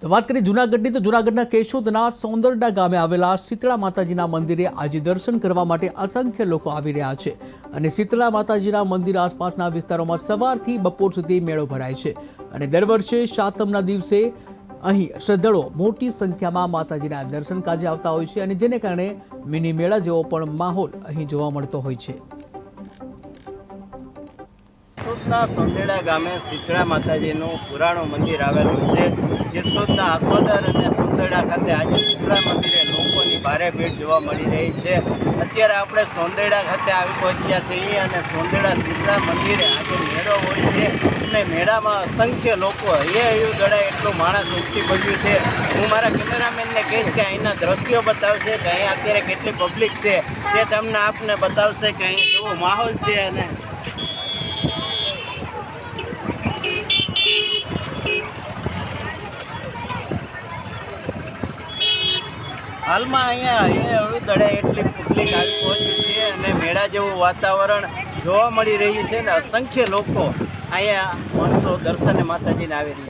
તો વાત કરીએ જૂનાગઢની, તો જૂનાગઢના કેશોદના સોંદરડા ગામે આવેલા શીતળા માતાજીના મંદિરે આજે દર્શન કરવા માટે અસંખ્ય લોકો આવી રહ્યા છે અને શીતળા માતાજીના મંદિર આસપાસના વિસ્તારોમાં સવારથી બપોર સુધી મેળો ભરાય છે અને દર વર્ષે સાતમના દિવસે અહીં શ્રદ્ધાળુઓ મોટી સંખ્યામાં માતાજીના દર્શન કાજે આવતા હોય છે અને જેને કારણે મિની મેળા જેવો પણ માહોલ અહીં જોવા મળતો હોય છે। કેશોદના સોંદેડા ગામે શીતળા માતાજીનું પુરાણું મંદિર આવેલું છે। કેશોદના આખોદર અને સોંદેડા ખાતે આજે શીતળા મંદિરે લોકોની ભારે ભીડ જોવા મળી રહી છે। અત્યારે આપણે સોંદેડા ખાતે આવી પહોંચ્યા છીએ અને સોંદેડા શીતળા મંદિરે આજે મેળો હોય છે અને મેળામાં અસંખ્ય લોકો હૈયું દળાય એટલું માણસ ઉમટી પડ્યું છે। હું મારા કેમેરામેનને કહીશ કે અહીંના દ્રશ્યો બતાવશે કે અહીંયા અત્યારે કેટલી પબ્લિક છે તે તમને આપને બતાવશે કે અહીં કેવો માહોલ છે। અને હાલમાં અહીંયા હળવું દળે એટલી પબ્લિક આવી પહોંચી છે અને મેળા જેવું વાતાવરણ જોવા મળી રહ્યું છે ને અસંખ્ય લોકો અહીંયા માણસો દર્શને માતાજીને આવી રહ્યા છે।